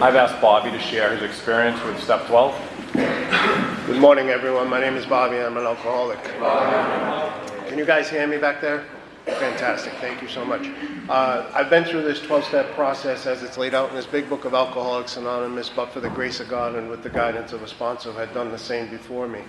I've asked Bobby to share his experience with Step 12. Good morning, everyone. My name is Bobby. I'm an alcoholic. Can you guys hear me back there? Fantastic. Thank you so much. I've been through this 12-step process as it's laid out in this big book of Alcoholics Anonymous, but for the grace of God and with the guidance of a sponsor who had done the same before me.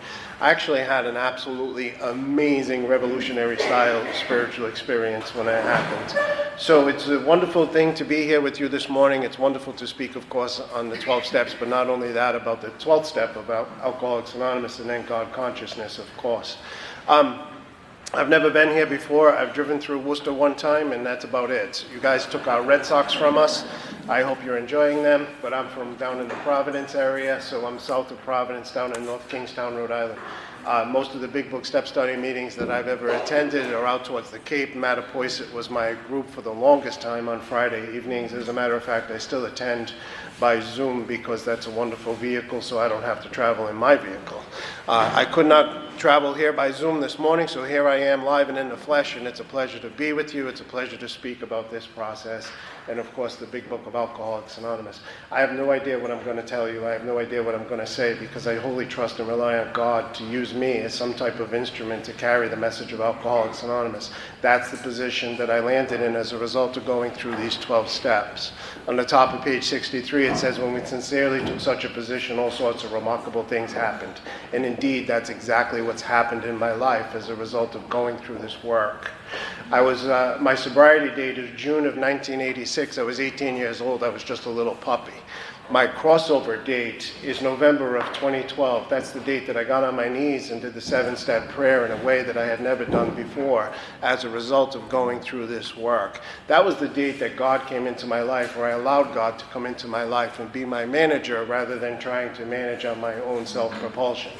I actually had an absolutely amazing revolutionary style spiritual experience when it happened. So it's a wonderful thing to be here with you this morning. It's wonderful to speak, of course, on the 12 steps, but not only that, about the 12th step about Alcoholics Anonymous and then God consciousness, of course. I've never been here before. I've driven through Worcester one time, and that's about it. You guys took our Red Sox from us. I hope you're enjoying them, but I'm from down in the Providence area, so I'm south of Providence, down in North Kingstown, Rhode Island. Most of the Big Book Step Study meetings that I've ever attended are out towards the Cape. Mattapoisett was my group for the longest time on Friday evenings. As a matter of fact, I still attend by Zoom because that's a wonderful vehicle, so I don't have to travel in my vehicle. I could not travel here by Zoom this morning, so here I am live and in the flesh, and it's a pleasure to be with you. It's a pleasure to speak about this process, and of course the Big Book of Alcoholics Anonymous. I have no idea what I'm going to tell you. I have no idea what I'm going to say because I wholly trust and rely on God to use me as some type of instrument to carry the message of Alcoholics Anonymous. That's the position that I landed in as a result of going through these 12 steps. On the top of page 63, it says, when we sincerely took such a position, all sorts of remarkable things happened. And indeed, that's exactly what's happened in my life as a result of going through this work. My sobriety date is June of 1986. I was 18 years old. I was just a little puppy. My crossover date is November of 2012. That's the date that I got on my knees and did the 7-step prayer in a way that I had never done before as a result of going through this work. That was the date that God came into my life, where I allowed God to come into my life and be my manager rather than trying to manage on my own self-propulsion.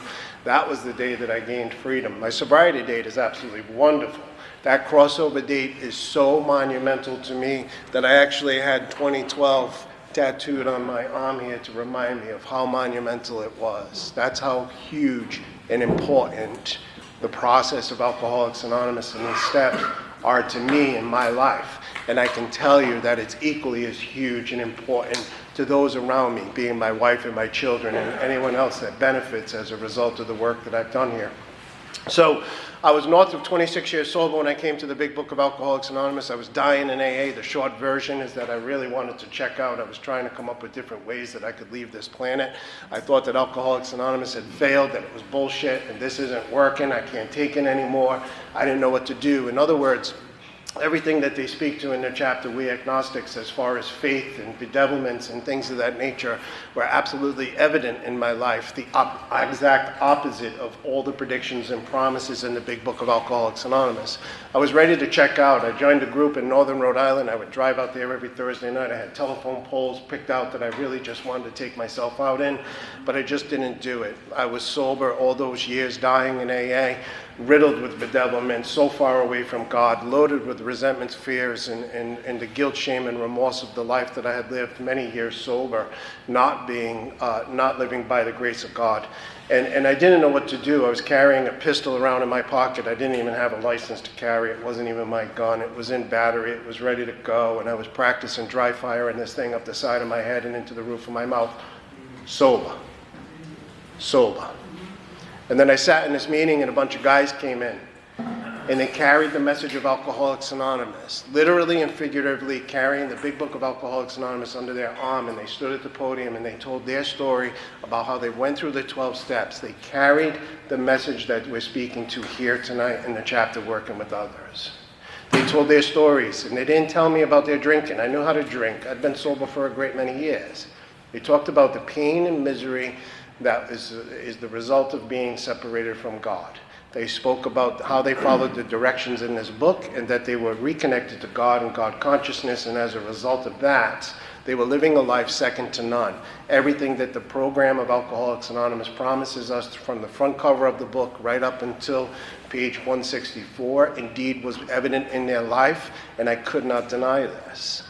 That was the day that I gained freedom. My sobriety date is absolutely wonderful. That crossover date is so monumental to me that I actually had 2012 tattooed on my arm here to remind me of how monumental it was. That's how huge and important the process of Alcoholics Anonymous and these steps are to me in my life. And I can tell you that it's equally as huge and important to those around me, being my wife and my children and anyone else that benefits as a result of the work that I've done here. So I was north of 26 years sober when I came to the Big Book of Alcoholics Anonymous. I was dying in AA. The short version is that I really wanted to check out. I was trying to come up with different ways that I could leave this planet. I thought that Alcoholics Anonymous had failed, that it was bullshit, and this isn't working. I can't take it anymore. I didn't know what to do. In other words, everything that they speak to in their chapter, We Agnostics, as far as faith and bedevilments and things of that nature, were absolutely evident in my life, the exact opposite of all the predictions and promises in the Big Book of Alcoholics Anonymous. I was ready to check out. I joined a group in northern Rhode Island. I would drive out there every Thursday night. I had telephone poles picked out that I really just wanted to take myself out in, but I just didn't do it. I was sober all those years, dying in AA, riddled with bedevilment, so far away from God, loaded with resentments, fears, and the guilt, shame, and remorse of the life that I had lived many years sober, not living by the grace of God. And I didn't know what to do. I was carrying a pistol around in my pocket. I didn't even have a license to carry. It wasn't even my gun. It was in battery. It was ready to go. And I was practicing dry fire in this thing up the side of my head and into the roof of my mouth. Sober. And then I sat in this meeting and a bunch of guys came in and they carried the message of Alcoholics Anonymous, literally and figuratively carrying the Big Book of Alcoholics Anonymous under their arm, and they stood at the podium and they told their story about how they went through the 12 steps. They carried the message that we're speaking to here tonight in the chapter Working with Others. They told their stories, and they didn't tell me about their drinking. I knew how to drink. I'd been sober for a great many years. They talked about the pain and misery that is the result of being separated from God. They spoke about how they followed the directions in this book and that they were reconnected to God and God consciousness, and as a result of that, they were living a life second to none. Everything that the program of Alcoholics Anonymous promises us from the front cover of the book right up until page 164 indeed was evident in their life, and I could not deny this.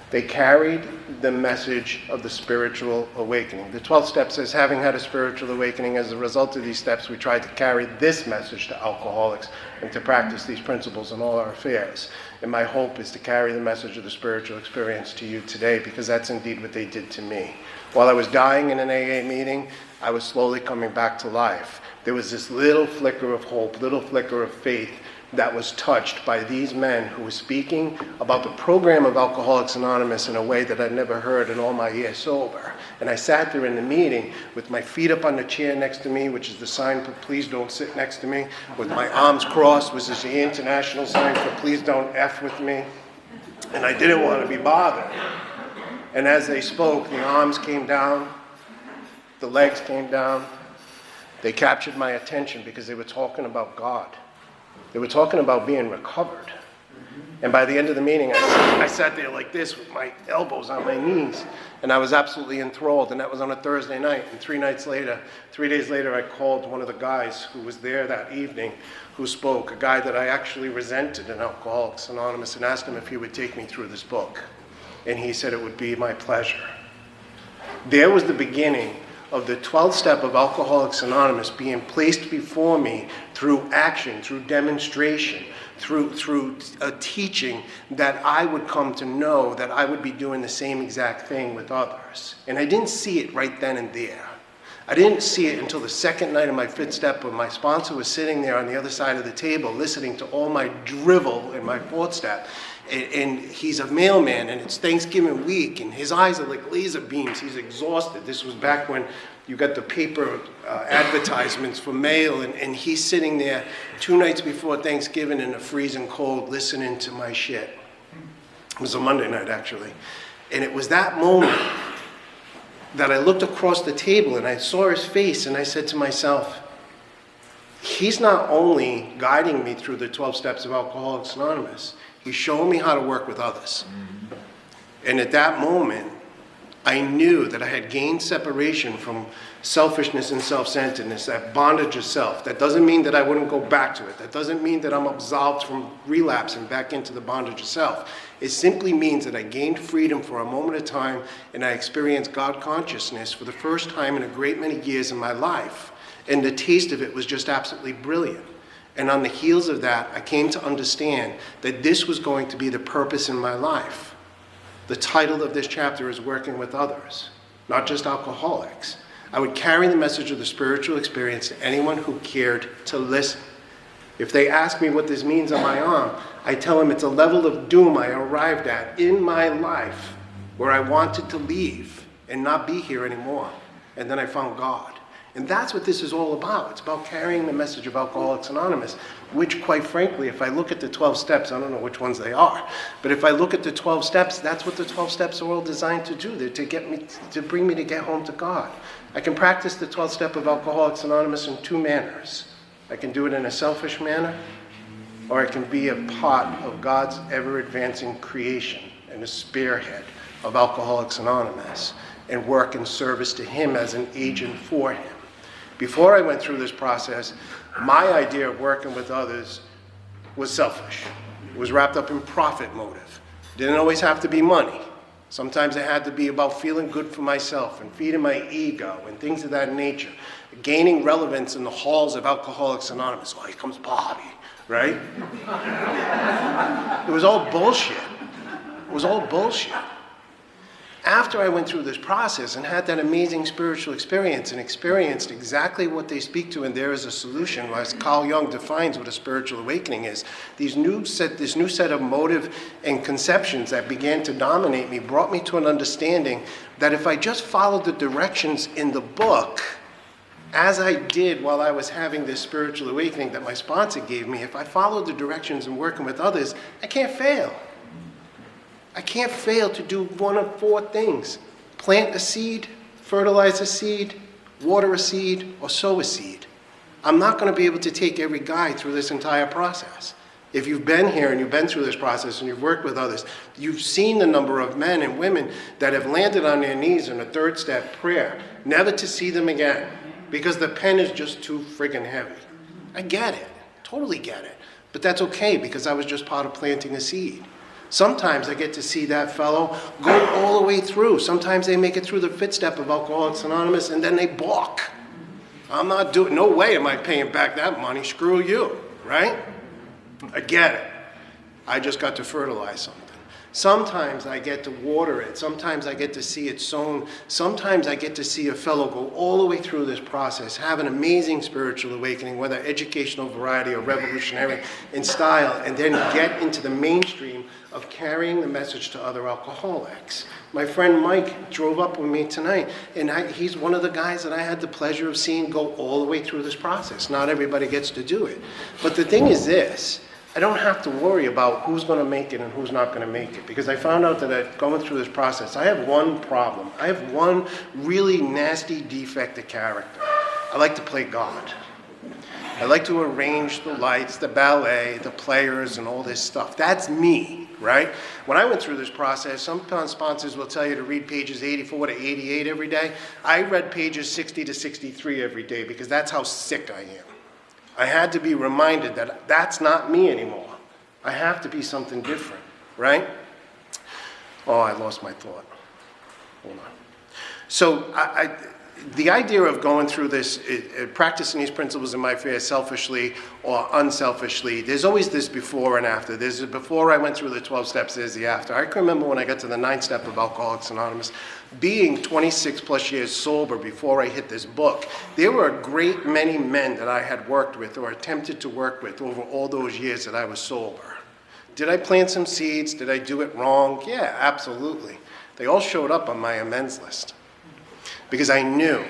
They carried the message of the spiritual awakening. The 12 steps says, having had a spiritual awakening, as a result of these steps, we tried to carry this message to alcoholics and to practice these principles in all our affairs. And my hope is to carry the message of the spiritual experience to you today, because that's indeed what they did to me. While I was dying in an AA meeting, I was slowly coming back to life. There was this little flicker of hope, little flicker of faith that was touched by these men who were speaking about the program of Alcoholics Anonymous in a way that I'd never heard in all my years sober. And I sat there in the meeting with my feet up on the chair next to me, which is the sign for please don't sit next to me, with my arms crossed, which is the international sign for please don't F with me. And I didn't want to be bothered. And as they spoke, the arms came down, the legs came down. They captured my attention because they were talking about God. They were talking about being recovered. And by the end of the meeting, I sat there like this with my elbows on my knees. And I was absolutely enthralled. And that was on a Thursday night. And 3 days later, I called one of the guys who was there that evening who spoke, a guy that I actually resented in Alcoholics Anonymous, and asked him if he would take me through this book. And he said it would be my pleasure. There was the beginning of the 12th step of Alcoholics Anonymous being placed before me through action, through demonstration, through a teaching that I would come to know that I would be doing the same exact thing with others. And I didn't see it right then and there. I didn't see it until the second night of my 5th step when my sponsor was sitting there on the other side of the table listening to all my drivel in my 4th step. And he's a mailman, and it's Thanksgiving week, and his eyes are like laser beams. He's exhausted. This was back when you got the paper advertisements for mail, and he's sitting there 2 nights before Thanksgiving in the freezing cold listening to my shit. It was a Monday night, actually. And it was that moment that I looked across the table, and I saw his face, and I said to myself, he's not only guiding me through the 12 steps of Alcoholics Anonymous, he's showing me how to work with others. And at that moment, I knew that I had gained separation from selfishness and self-centeredness, that bondage of self. That doesn't mean that I wouldn't go back to it. That doesn't mean that I'm absolved from relapsing back into the bondage of self. It simply means that I gained freedom for a moment of time, and I experienced God consciousness for the first time in a great many years in my life. And the taste of it was just absolutely brilliant. And on the heels of that, I came to understand that this was going to be the purpose in my life. The title of this chapter is Working with Others, not just alcoholics. I would carry the message of the spiritual experience to anyone who cared to listen. If they ask me what this means on my arm, I tell them it's a level of doom I arrived at in my life where I wanted to leave and not be here anymore. And then I found God. And that's what this is all about. It's about carrying the message of Alcoholics Anonymous, which, quite frankly, if I look at the 12 steps, I don't know which ones they are, but if I look at the 12 steps, that's what the 12 steps are all designed to do. They're to bring me to get home to God. I can practice the 12th step of Alcoholics Anonymous in 2 manners. I can do it in a selfish manner, or I can be a part of God's ever-advancing creation and a spearhead of Alcoholics Anonymous and work in service to Him as an agent for Him. Before I went through this process, my idea of working with others was selfish. It was wrapped up in profit motive. It didn't always have to be money. Sometimes it had to be about feeling good for myself and feeding my ego and things of that nature. Gaining relevance in the halls of Alcoholics Anonymous. Oh, here comes Bobby, right? It was all bullshit. It was all bullshit. After I went through this process and had that amazing spiritual experience and experienced exactly what they speak to in There Is a Solution, as Carl Jung defines what a spiritual awakening is, this new set of motive and conceptions that began to dominate me brought me to an understanding that if I just followed the directions in the book, as I did while I was having this spiritual awakening that my sponsor gave me, if I followed the directions in working with others, I can't fail. I can't fail to do one of 4 things: plant a seed, fertilize a seed, water a seed, or sow a seed. I'm not going to be able to take every guy through this entire process. If you've been here and you've been through this process and you've worked with others, you've seen the number of men and women that have landed on their knees in a 3rd step prayer, never to see them again, because the pen is just too friggin' heavy. I get it, totally get it. But that's okay, because I was just part of planting a seed. Sometimes I get to see that fellow go all the way through. Sometimes they make it through the fifth step of Alcoholics Anonymous and then they balk. I'm not doing, no way am I paying back that money. Screw you, right? I get it. I just got to fertilize something. Sometimes I get to water it. Sometimes I get to see it sown. Sometimes I get to see a fellow go all the way through this process, have an amazing spiritual awakening, whether educational, variety, or revolutionary in style, and then get into the mainstream of carrying the message to other alcoholics. My friend Mike drove up with me tonight, and he's one of the guys that I had the pleasure of seeing go all the way through this process. Not everybody gets to do it. But the thing is this, I don't have to worry about who's going to make it and who's not going to make it, because I found out that going through this process, I have one problem. I have one really nasty defect of character. I like to play God. I like to arrange the lights, the ballet, the players, and all this stuff. That's me, right? When I went through this process, some sponsors will tell you to read pages 84 to 88 every day. I read pages 60 to 63 every day because that's how sick I am. I had to be reminded that that's not me anymore. I have to be something different, right? Oh, I lost my thought. Hold on. So the idea of going through this, practicing these principles in my affairs selfishly or unselfishly, there's always this before and after. There's a before I went through the 12 steps, there's the after. I can remember when I got to the 9th step of Alcoholics Anonymous, being 26 plus years sober before I hit this book, there were a great many men that I had worked with or attempted to work with over all those years that I was sober. Did I plant some seeds? Did I do it wrong? Yeah, absolutely. They all showed up on my amends list. Because I knew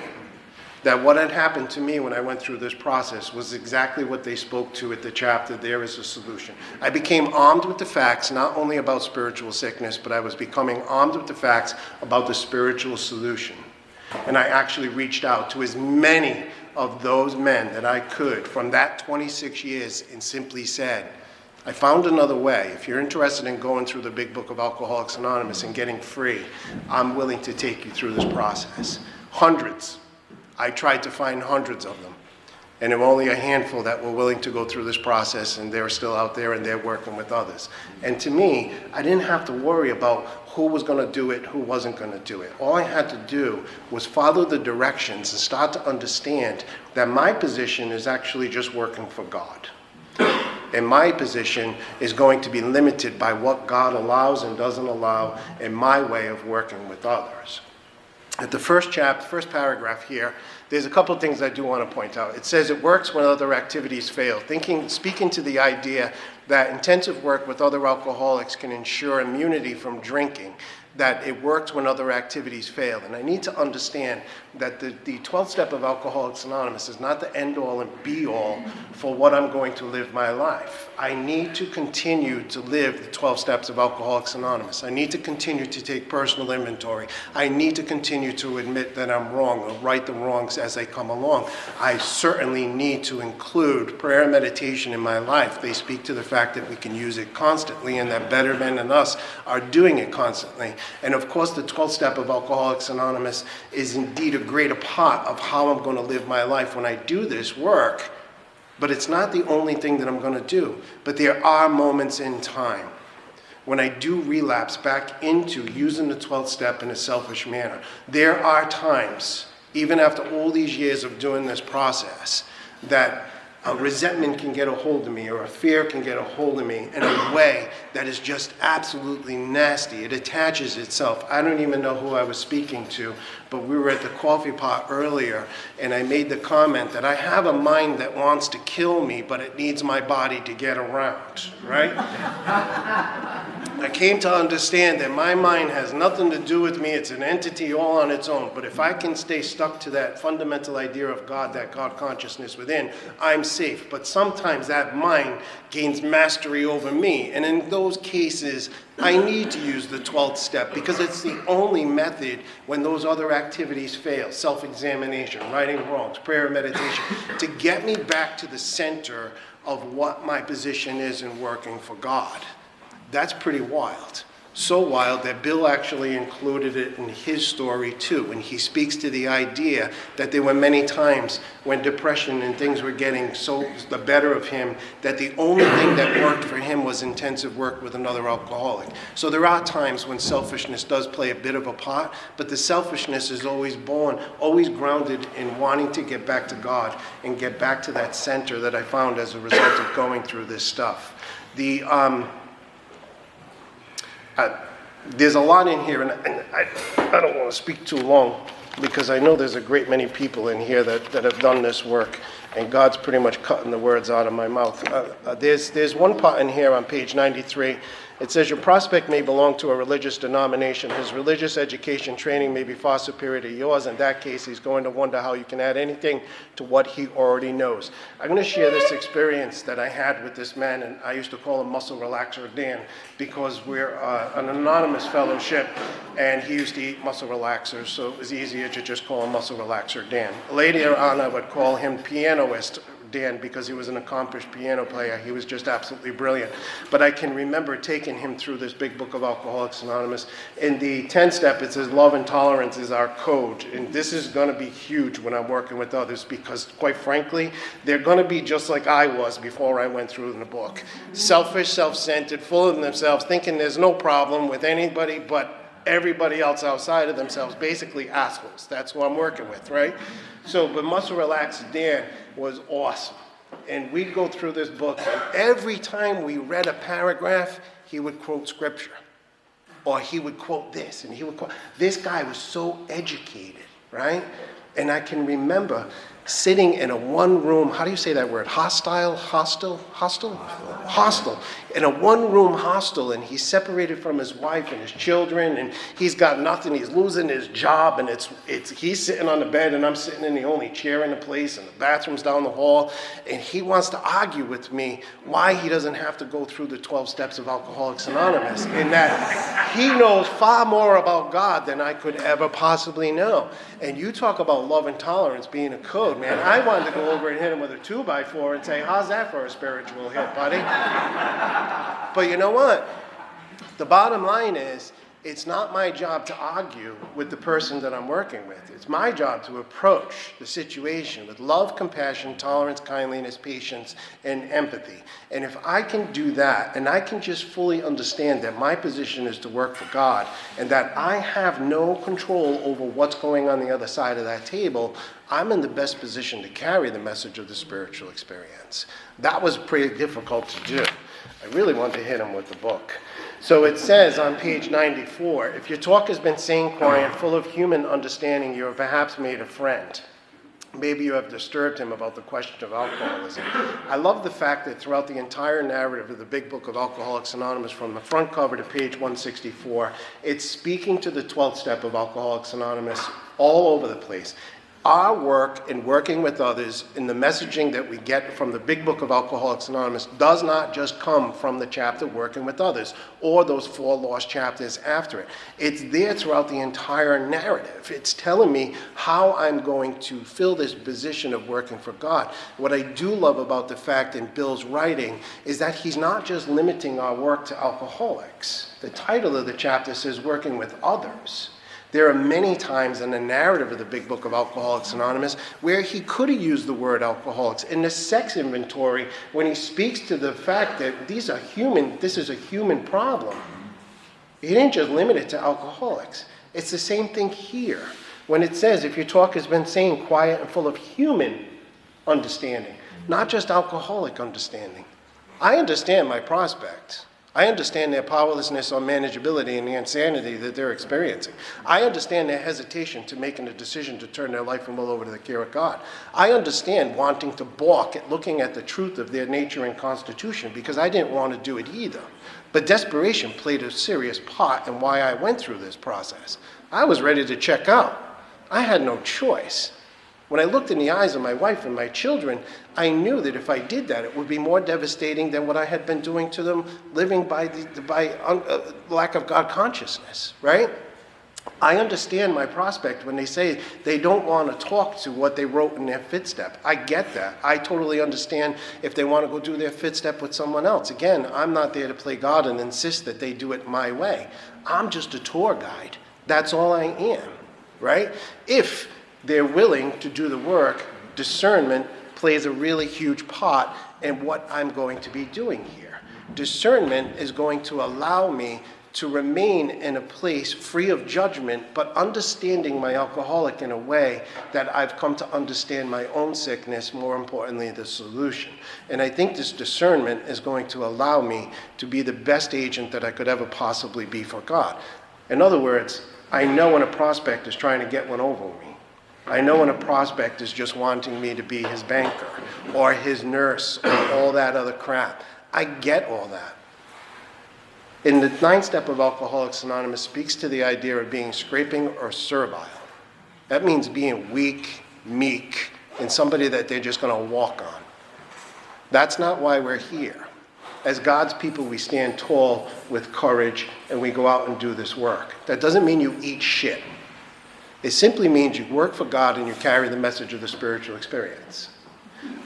that what had happened to me when I went through this process was exactly what they spoke to at the chapter, There is a Solution. I became armed with the facts, not only about spiritual sickness, but I was becoming armed with the facts about the spiritual solution. And I actually reached out to as many of those men that I could from that 26 years and simply said, I found another way. If you're interested in going through the big book of Alcoholics Anonymous and getting free, I'm willing to take you through this process. Hundreds. I tried to find hundreds of them. And there were only a handful that were willing to go through this process, and they're still out there and they're working with others. And to me, I didn't have to worry about who was going to do it, who wasn't going to do it. All I had to do was follow the directions and start to understand that my position is actually just working for God. And my position is going to be limited by what God allows and doesn't allow in my way of working with others. At the first paragraph here, there's a couple of things I do want to point out. It says it works when other activities fail. Speaking to the idea that intensive work with other alcoholics can ensure immunity from drinking, that it works when other activities fail. And I need to understand that the 12th step of Alcoholics Anonymous is not the end-all and be-all for what I'm going to live my life. I need to continue to live the 12 steps of Alcoholics Anonymous. I need to continue to take personal inventory. I need to continue to admit that I'm wrong or right the wrongs as they come along. I certainly need to include prayer and meditation in my life. They speak to the fact that we can use it constantly and that better men than us are doing it constantly. And of course, the 12th step of Alcoholics Anonymous is indeed a greater part of how I'm going to live my life when I do this work. But it's not the only thing that I'm going to do. But there are moments in time when I do relapse back into using the 12th step in a selfish manner. There are times, even after all these years of doing this process, that a resentment can get a hold of me or a fear can get a hold of me in a way that is just absolutely nasty. It attaches itself. I don't even know who I was speaking to, but we were at the coffee pot earlier and I made the comment that I have a mind that wants to kill me, but it needs my body to get around, right? I came to understand that my mind has nothing to do with me. It's an entity all on its own. But if I can stay stuck to that fundamental idea of God, that God consciousness within, I'm safe. But sometimes that mind gains mastery over me. And in those cases, I need to use the 12th step because it's the only method when those other activities fail, self-examination, righting wrongs, prayer and meditation, to get me back to the center of what my position is in working for God. That's pretty wild. So wild that Bill actually included it in his story too. And he speaks to the idea that there were many times when depression and things were getting so the better of him that the only thing that worked for him was intensive work with another alcoholic. So there are times when selfishness does play a bit of a part, but the selfishness is always born, always grounded in wanting to get back to God and get back to that center that I found as a result of going through this stuff. There's a lot in here, and I don't want to speak too long because I know there's a great many people in here that have done this work, and God's pretty much cutting the words out of my mouth. There's one part in here on page 93. It says, your prospect may belong to a religious denomination. His religious education training may be far superior to yours. In that case, he's going to wonder how you can add anything to what he already knows. I'm going to share this experience that I had with this man, and I used to call him Muscle Relaxer Dan because we're an anonymous fellowship, and he used to eat muscle relaxers, so it was easier to just call him Muscle Relaxer Dan. Later on, I would call him Pianoist Dan because he was an accomplished piano player. He was just absolutely brilliant. But I can remember taking him through this big book of Alcoholics Anonymous. In the 10th step, it says love and tolerance is our code. And this is going to be huge when I'm working with others because, quite frankly, they're going to be just like I was before I went through the book. Selfish, self-centered, full of themselves, thinking there's no problem with anybody but everybody else outside of themselves, basically assholes. That's who I'm working with, right? So, but Muscle Relax Dan was awesome. And we'd go through this book, and every time we read a paragraph, he would quote scripture. Or he would quote this, and he would quote. This guy was so educated, right? And I can remember sitting in a one-room, how do you say that word? Hostel? In a one-room hostel, and he's separated from his wife and his children, and he's got nothing. He's losing his job, and he's sitting on the bed, and I'm sitting in the only chair in the place, and the bathroom's down the hall, and he wants to argue with me why he doesn't have to go through the 12 steps of Alcoholics Anonymous, in that he knows far more about God than I could ever possibly know. And you talk about love and tolerance being a code, man. I wanted to go over and hit him with a 2x4 and say, how's that for a spiritual hit, buddy? But you know what? The bottom line is, it's not my job to argue with the person that I'm working with. It's my job to approach the situation with love, compassion, tolerance, kindliness, patience, and empathy. And if I can do that, and I can just fully understand that my position is to work for God, and that I have no control over what's going on the other side of that table, I'm in the best position to carry the message of the spiritual experience. That was pretty difficult to do. I really wanted to hit him with the book. So it says on page 94, if your talk has been sane, quiet, full of human understanding, you have perhaps made a friend. Maybe you have disturbed him about the question of alcoholism. I love the fact that throughout the entire narrative of the Big Book of Alcoholics Anonymous, from the front cover to page 164, it's speaking to the 12th step of Alcoholics Anonymous all over the place. Our work in working with others in the messaging that we get from the Big Book of Alcoholics Anonymous does not just come from the chapter Working with Others or those 4 lost chapters after it. It's there throughout the entire narrative. It's telling me how I'm going to fill this position of working for God. What I do love about the fact in Bill's writing is that he's not just limiting our work to alcoholics. The title of the chapter says Working with Others. There are many times in the narrative of the Big Book of Alcoholics Anonymous where he could have used the word alcoholics. In the sex inventory, when he speaks to the fact that this is a human problem, he didn't just limit it to alcoholics. It's the same thing here. When it says, if your talk has been sane, quiet, and full of human understanding, not just alcoholic understanding. I understand my prospect. I understand their powerlessness on manageability and the insanity that they're experiencing. I understand their hesitation to making a decision to turn their life and will over to the care of God. I understand wanting to balk at looking at the truth of their nature and constitution because I didn't want to do it either. But desperation played a serious part in why I went through this process. I was ready to check out. I had no choice. When I looked in the eyes of my wife and my children, I knew that if I did that, it would be more devastating than what I had been doing to them, living by lack of God consciousness, right? I understand my prospect when they say they don't want to talk to what they wrote in their fit step. I get that. I totally understand if they want to go do their fit step with someone else. Again, I'm not there to play God and insist that they do it my way. I'm just a tour guide. That's all I am, right? If they're willing to do the work, discernment plays a really huge part in what I'm going to be doing here. Discernment is going to allow me to remain in a place free of judgment, but understanding my alcoholic in a way that I've come to understand my own sickness, more importantly, the solution. And I think this discernment is going to allow me to be the best agent that I could ever possibly be for God. In other words, I know when a prospect is trying to get one over me. I know when a prospect is just wanting me to be his banker or his nurse or all that other crap. I get all that. In the 9th step of Alcoholics Anonymous speaks to the idea of being scraping or servile. That means being weak, meek, and somebody that they're just going to walk on. That's not why we're here. As God's people, we stand tall with courage and we go out and do this work. That doesn't mean you eat shit. It simply means you work for God and you carry the message of the spiritual experience.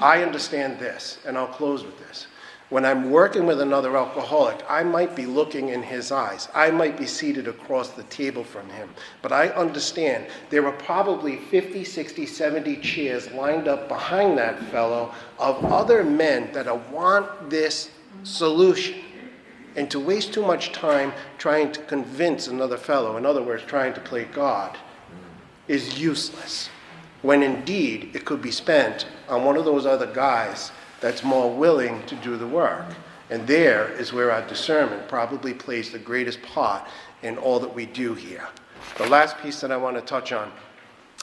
I understand this, and I'll close with this. When I'm working with another alcoholic, I might be looking in his eyes. I might be seated across the table from him. But I understand there are probably 50, 60, 70 chairs lined up behind that fellow of other men that want this solution. And to waste too much time trying to convince another fellow, in other words, trying to play God, is useless. When indeed it could be spent on one of those other guys that's more willing to do the work. And there is where our discernment probably plays the greatest part in all that we do here. The last piece that I want to touch on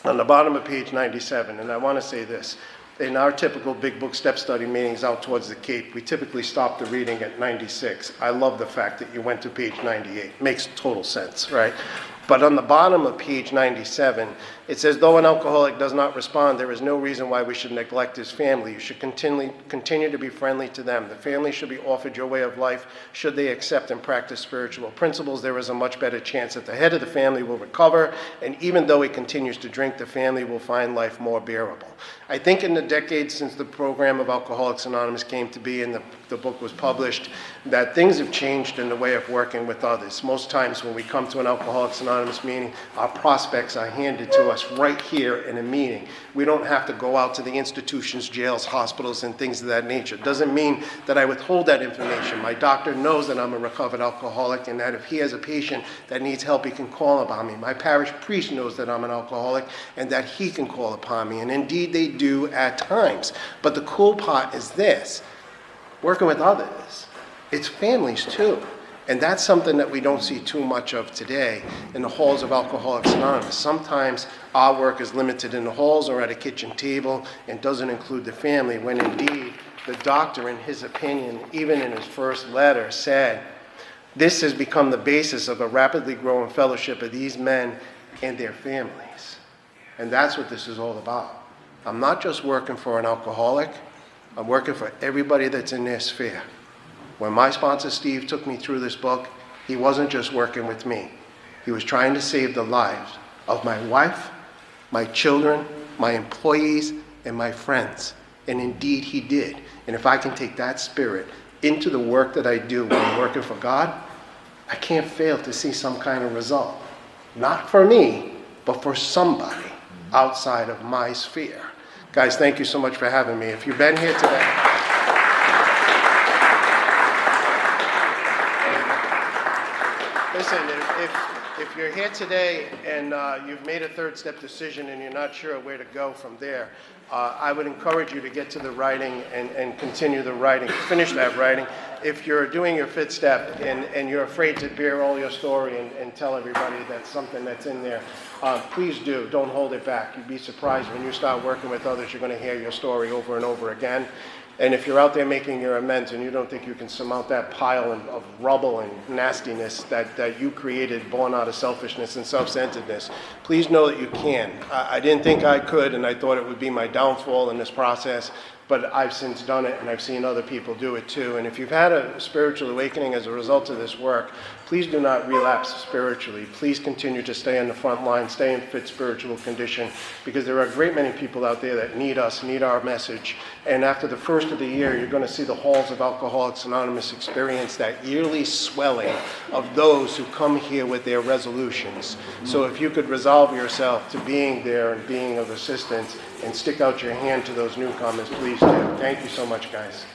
the bottom of page 97, and I want to say this. In our typical big book step study meetings out towards the Cape, we typically stop the reading at 96. I love the fact that you went to page 98. Makes total sense, right? But on the bottom of page 97, it says, though an alcoholic does not respond, there is no reason why we should neglect his family. You should continue to be friendly to them. The family should be offered your way of life. Should they accept and practice spiritual principles, there is a much better chance that the head of the family will recover, and even though he continues to drink, the family will find life more bearable. I think in the decades since the program of Alcoholics Anonymous came to be and the book was published, that things have changed in the way of working with others. Most times when we come to an Alcoholics Anonymous meeting, our prospects are handed to us right here in a meeting. We don't have to go out to the institutions, jails, hospitals, and things of that nature. It doesn't mean that I withhold that information. My doctor knows that I'm a recovered alcoholic and that if he has a patient that needs help, he can call upon me. My parish priest knows that I'm an alcoholic and that he can call upon me. And indeed they do at times. But the cool part is this, working with others, it's families too. And that's something that we don't see too much of today in the halls of Alcoholics Anonymous. Sometimes our work is limited in the halls or at a kitchen table and doesn't include the family, when indeed the doctor, in his opinion, even in his first letter, said, this has become the basis of a rapidly growing fellowship of these men and their families. And that's what this is all about. I'm not just working for an alcoholic, I'm working for everybody that's in their sphere. When my sponsor Steve took me through this book, he wasn't just working with me. He was trying to save the lives of my wife, my children, my employees, and my friends. And indeed he did. And if I can take that spirit into the work that I do when I'm working for God, I can't fail to see some kind of result. Not for me, but for somebody outside of my sphere. Guys, thank you so much for having me. If you've been here today, listen, if you're here today and you've made a third step decision and you're not sure where to go from there, I would encourage you to get to the writing and continue the writing, finish that writing. If you're doing your fifth step and you're afraid to bear all your story and tell everybody that's something that's in there, please do. Don't hold it back. You'd be surprised when you start working with others, you're going to hear your story over and over again. And if you're out there making your amends and you don't think you can surmount that pile of rubble and nastiness that you created born out of selfishness and self-centeredness, please know that you can. I didn't think I could, and I thought it would be my downfall in this process, but I've since done it, and I've seen other people do it too. And if you've had a spiritual awakening as a result of this work, please do not relapse spiritually. Please continue to stay on the front line, stay in fit spiritual condition, because there are a great many people out there that need us, need our message. And after the first of the year, you're going to see the halls of Alcoholics Anonymous experience that yearly swelling of those who come here with their resolutions. So if you could resolve yourself to being there and being of assistance and stick out your hand to those newcomers, please do. Thank you so much, guys.